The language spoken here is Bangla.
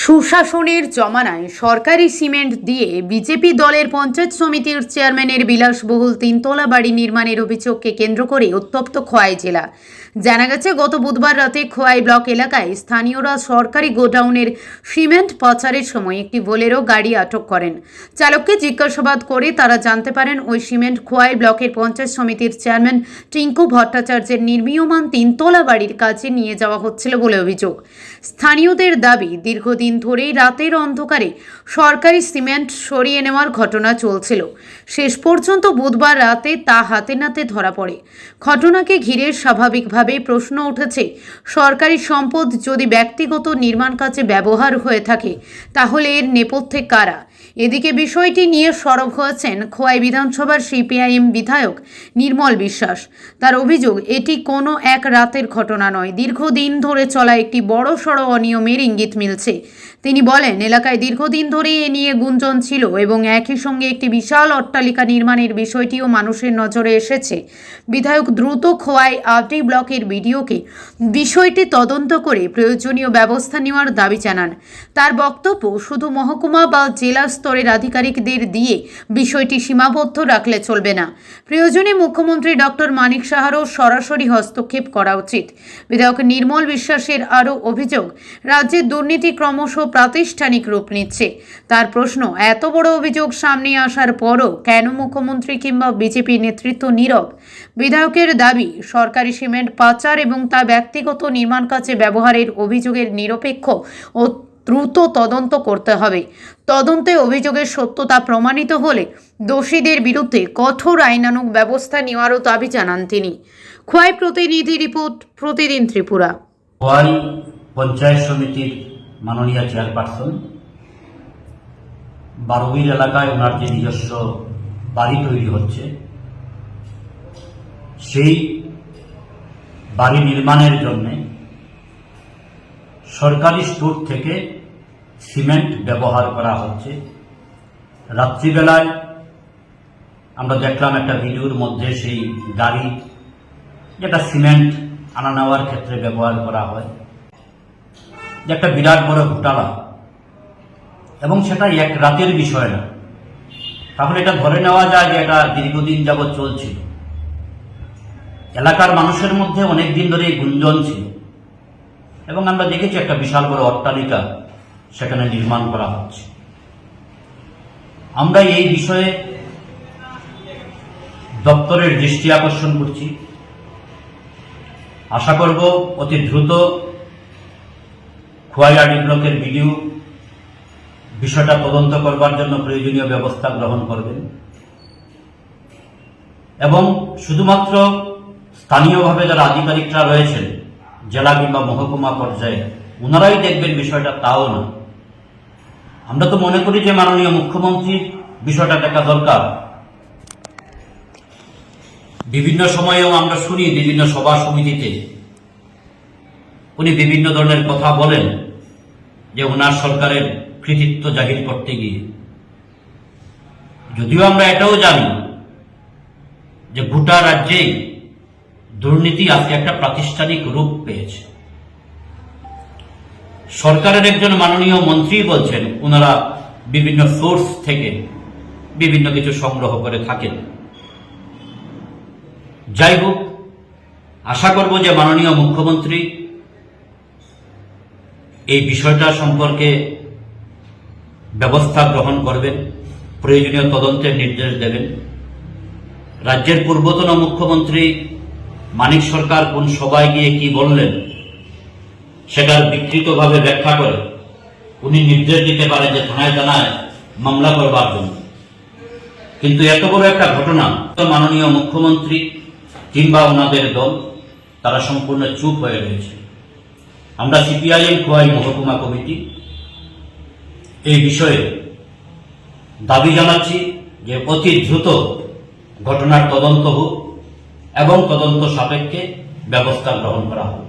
সুশাসনের জমানায় সরকারি সিমেন্ট দিয়ে বিজেপি দলের পঞ্চায়েত সমিতির চেয়ারম্যানের বিলাসবহুল তিনতলা বাড়ি নির্মাণের অভিযোগকে কেন্দ্র করে উত্তপ্ত খোয়াই জেলা। জানা গেছে, গত বুধবার রাতে খোয়াই ব্লক এলাকায় স্থানীয়রা সরকারি গোডাউনের সিমেন্ট পাচারের সময় একটি বোলেরো গাড়ি আটক করেন। চালককে জিজ্ঞাসাবাদ করে তারা জানতে পারেন ওই সিমেন্ট খোয়াই ব্লকের পঞ্চায়েত সমিতির চেয়ারম্যান টিঙ্কু ভট্টাচার্যের নির্মীয়মান তিনতলা বাড়ির কাছে নিয়ে যাওয়া হচ্ছিল বলে অভিযোগ। স্থানীয়দের দাবি, দীর্ঘদিন ধরেই রাতের অন্ধকারে সরকারি সিমেন্ট সরিয়ে নেওয়ার ঘটনা চলছিল। শেষ পর্যন্ত বুধবার রাতে তা হাতে নাতে ধরা পড়ে। ঘটনাকে ঘিরে স্বাভাবিকভাবেই প্রশ্ন উঠেছে, সরকারি সম্পদ যদি ব্যক্তিগত নির্মাণ কাজে ব্যবহার হয়ে থাকে তাহলে এর নেপথ্যে কারা? এদিকে বিষয়টি নিয়ে সরব হয়েছেন খোয়াই বিধানসভার সিপিআইএম বিধায়ক নির্মল বিশ্বাস। তার অভিযোগ, এটি কোনো এক রাতের ঘটনা নয়, দীর্ঘদিন ধরে চলা একটি বড়সড় অনিয়মের ইঙ্গিত মিলছে। তিনি বলেন, এলাকায় দীর্ঘদিন ধরে এ নিয়ে গুঞ্জন ছিল এবং একই সঙ্গে একটি বিশাল অট্টালিকা নির্মাণের বিষয়টিও মানুষের নজরে এসেছে। বিধায়ক দ্রুত খোয়াই আরটি ব্লকের বিডিওকে বিষয়টি তদন্ত করে প্রয়োজনীয় ব্যবস্থা নেওয়ার দাবি জানান। তার বক্তব্য, শুধু মহকুমা বা জেলা স্তরের আধিকারিকদের দিয়ে বিষয়টি সীমাবদ্ধ রাখলে চলবে না। প্রয়োজনে মুখ্যমন্ত্রী ডক্টর মানিক সাহারও সরাসরি হস্তক্ষেপ করা উচিত। বিধায়ক নির্মল বিশ্বাসের আরও অভিযোগ, রাজ্যের দুর্নীতি ক্রমশ প্রাতিষ্ঠানিক রূপ নিচ্ছে। তার প্রশ্ন, এত বড় অভিযোগ সামনে আসার পরও কেন মুখ্যমন্ত্রী কিংবা বিজেপি নেতৃত্ব নীরব? বিধায়কের দাবি, সরকারি সিমেন্ট পাচার এবং তা ব্যক্তিগত নির্মাণ কাজে ব্যবহারের অভিযোগের নিরপেক্ষ ও দ্রুত তদন্ত করতে হবে। তদন্তে অভিযোগের সত্যতা প্রমাণিত হলে দোষীদের বিরুদ্ধে কঠোর আইনানুগ ব্যবস্থা নেওয়ারও দাবি জানান তিনি। খোয়াই প্রতিনিধি রিপোর্ট, প্রতিদিন ত্রিপুরা। খোয়াই পঞ্চায়েত সমিতির মাননীয় চেয়ারপারসন বারুইর এলাকায় ওনার যে নিজস্ব বাড়ি তৈরি হচ্ছে, সেই বাড়ি নির্মাণের জন্য সরকারি স্টোর থেকে সিমেন্ট ব্যবহার করা হচ্ছে। রাত্রিবেলায় আমরা দেখলাম একটা ভিডিওর মধ্যে সেই গাড়ি, যেটা সিমেন্ট আনা নেওয়ার ক্ষেত্রে ব্যবহার করা হয়, যে একটা বিরাট বড় ঘোটালা, এবং সেটা এক রাতের বিষয় না। তাহলে এটা ধরে নেওয়া যায় যে এটা দীর্ঘদিন যাবৎ চলছিল। এলাকার মানুষের মধ্যে অনেক দিন ধরে গুঞ্জন ছিল এবং আমরা দেখেছি একটা বিশাল বড় অট্টালিকা সেখানে নির্মাণ করা হচ্ছে। আমরা এই বিষয়ে দপ্তরের দৃষ্টি আকর্ষণ করছি। আশা করব অতি দ্রুত খোয়াই আরটি ব্লকের বিডিও বিষয়টা তদন্ত করবার জন্য প্রয়োজনীয় ব্যবস্থা গ্রহণ করবেন এবং শুধুমাত্র স্থানীয়ভাবে যারা আধিকারিকরা রয়েছেন জেলা কিংবা মহকুমা পর্যায়ে ওনারাই দেখবেন বিষয়টা, তাও না। আমরা তো মনে করি যে মাননীয় মুখ্যমন্ত্রীর বিষয়টা দেখা দরকার। বিভিন্ন সময়েও আমরা শুনি, বিভিন্ন সভা সমিতিতে উনি বিভিন্ন ধরনের কথা বলেন যে ওনার সরকারের কৃতিত্ব জাহির করতে গিয়ে। যদিও আমরা এটাও জানি যে গোটা রাজ্যেই দুর্নীতি আজকে একটা প্রাতিষ্ঠানিক রূপ পেয়েছে। সরকারের একজন মাননীয় মন্ত্রী বলছেন ওনারা বিভিন্ন সোর্স থেকে বিভিন্ন কিছু সংগ্রহ করে থাকেন। যাই হোক, আশা করব যে মাননীয় মুখ্যমন্ত্রী এই বিষয়টা সম্পর্কে ব্যবস্থা গ্রহণ করবেন, প্রয়োজনীয় তদন্তের নির্দেশ দেবেন। রাজ্যের পূর্বতন মুখ্যমন্ত্রী মানিক সরকার কোন সভায় গিয়ে কি বললেন সেটার বিকৃতভাবে ব্যাখ্যা করে উনি নির্দেশ দিতে পারেন যে থানায় থানায় মামলা করবার জন্য। কিন্তু এত বড় একটা ঘটনা তো মাননীয় মুখ্যমন্ত্রী কিংবা ওনাদের দল তারা সম্পূর্ণ চুপ হয়ে রয়েছে। আমরা সিপিআইএম খোয়াই মহকুমা কমিটি এই বিষয়ে দাবি জানাচ্ছি যে অতি দ্রুত ঘটনার তদন্ত হোক এবং তদন্ত সাপেক্ষে ব্যবস্থা গ্রহণ করা হোক।